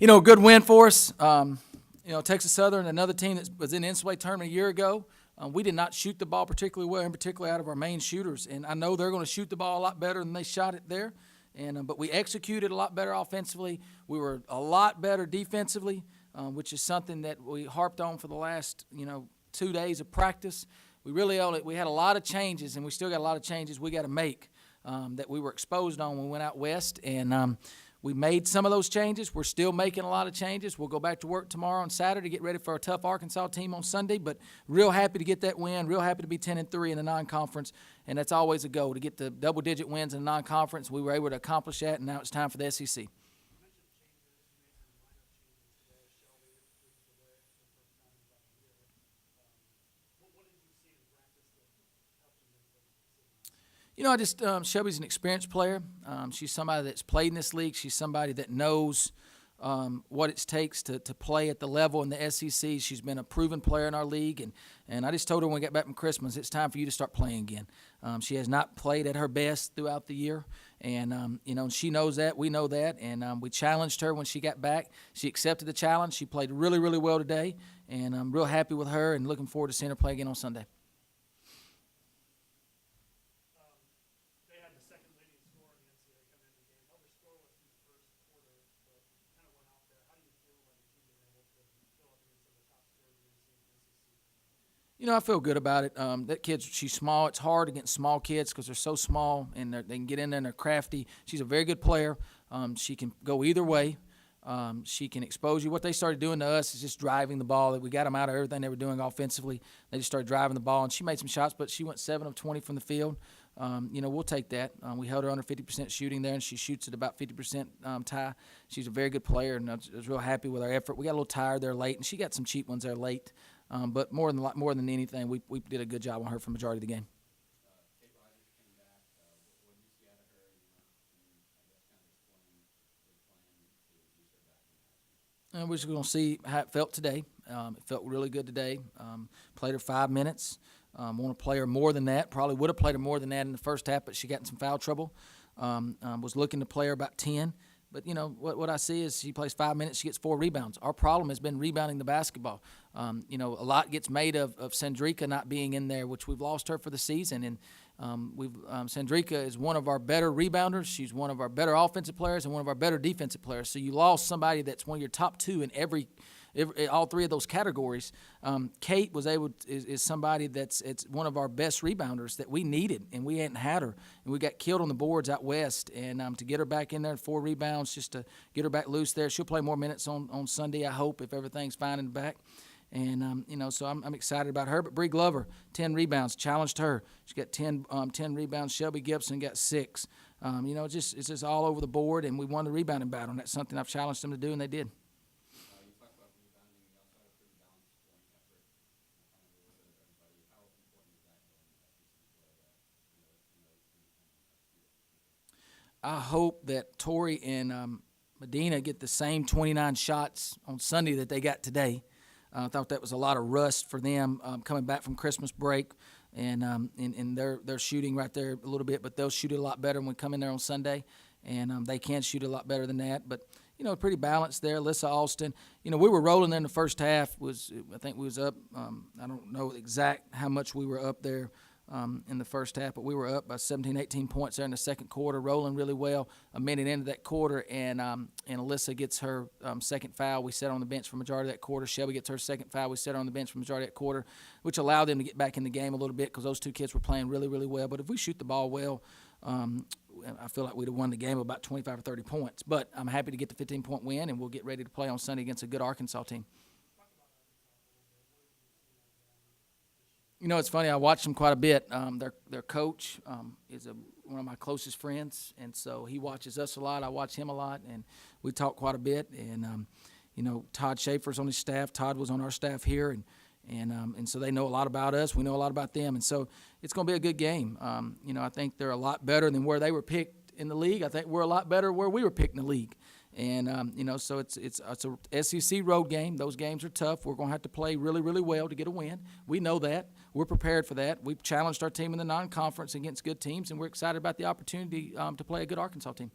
Good win for us. Texas Southern, another team that was in the NCAA tournament a year ago. We did not shoot the ball particularly well, and particularly out of our main shooters. And I know they're going to shoot the ball a lot better than they shot it there. But we executed a lot better offensively. We were a lot better defensively, which is something that we harped on for the last 2 days of practice. We had a lot of changes, and we still got a lot of changes we got to make that we were exposed on when we went out west. And we made some of those changes. We're still making a lot of changes. We'll go back to work tomorrow and Saturday, get ready for a tough Arkansas team on Sunday. But real happy to get that win, real happy to be 10-3 in the non-conference. And that's always a goal, to get the double-digit wins in the non-conference. We were able to accomplish that, and now it's time for the SEC. Shelby's an experienced player. She's somebody that's played in this league. She's somebody that knows what it takes to play at the level in the SEC. She's been a proven player in our league, and I just told her when we got back from Christmas, it's time for you to start playing again. She has not played at her best throughout the year, and she knows that. We know that, and we challenged her when she got back. She accepted the challenge. She played really, really well today, and I'm real happy with her and looking forward to seeing her play again on Sunday. I feel good about it. That kid, she's small. It's hard against small kids because they're so small and they can get in there and they're crafty. She's a very good player. She can go either way. She can expose you. What they started doing to us is just driving the ball. We got them out of everything they were doing offensively. They just started driving the ball, and she made some shots, but she went 7 of 20 from the field. We'll take that. We held her under 50% shooting there, and she shoots at about 50% tie. She's a very good player, and I was real happy with our effort. We got a little tired there late, and she got some cheap ones there late. But more than anything, we did a good job on her for the majority of the game. And we're just going to see how it felt today. It felt really good today. Played her 5 minutes. Want to play her more than that. Probably would have played her more than that in the first half, but she got in some foul trouble. Was looking to play her about 10. But, what I see is she plays 5 minutes, she gets 4 rebounds. Our problem has been rebounding the basketball. A lot gets made of Sandrika not being in there, which we've lost her for the season. And Sandrika is one of our better rebounders. She's one of our better offensive players and one of our better defensive players. So you lost somebody that's one of your top 2 in all 3 of those categories. Kate is somebody it's one of our best rebounders that we needed, and we hadn't had her. And we got killed on the boards out west. And to get her back in there, 4 rebounds, just to get her back loose there. She'll play more minutes on Sunday, I hope, if everything's fine in the back. And, so I'm excited about her. But Bree Glover, 10 rebounds, challenged her. She got 10 rebounds. Shelby Gibson got 6. It's just all over the board, and we won the rebounding battle. And that's something I've challenged them to do, and they did. I hope that Tori and Medina get the same 29 shots on Sunday that they got today. I thought that was a lot of rust for them coming back from Christmas break, and they're shooting right there a little bit, but they'll shoot it a lot better when we come in there on Sunday, and they can shoot a lot better than that. But pretty balanced there. Alyssa Alston, we were rolling there in the first half. I think we was up. I don't know exact how much we were up there in the first half, but we were up by 17, 18 points there in the second quarter, rolling really well. A minute into that quarter, and Alyssa gets her second foul. We sat on the bench for the majority of that quarter. Shelby gets her second foul. We sat on the bench for the majority of that quarter, which allowed them to get back in the game a little bit because those 2 kids were playing really, really well. But if we shoot the ball well, I feel like we'd have won the game about 25 or 30 points. But I'm happy to get the 15-point win, and we'll get ready to play on Sunday against a good Arkansas team. It's funny. I watched them quite a bit. Their coach is one of my closest friends, and so he watches us a lot. I watch him a lot, and we talk quite a bit. And Todd Schaefer's on his staff. Todd was on our staff here, and so they know a lot about us. We know a lot about them, and so it's going to be a good game. I think they're a lot better than where they were picked in the league. I think we're a lot better where we were picked in the league. And, so it's a SEC road game. Those games are tough. We're going to have to play really, really well to get a win. We know that. We're prepared for that. We've challenged our team in the non-conference against good teams, and we're excited about the opportunity to play a good Arkansas team.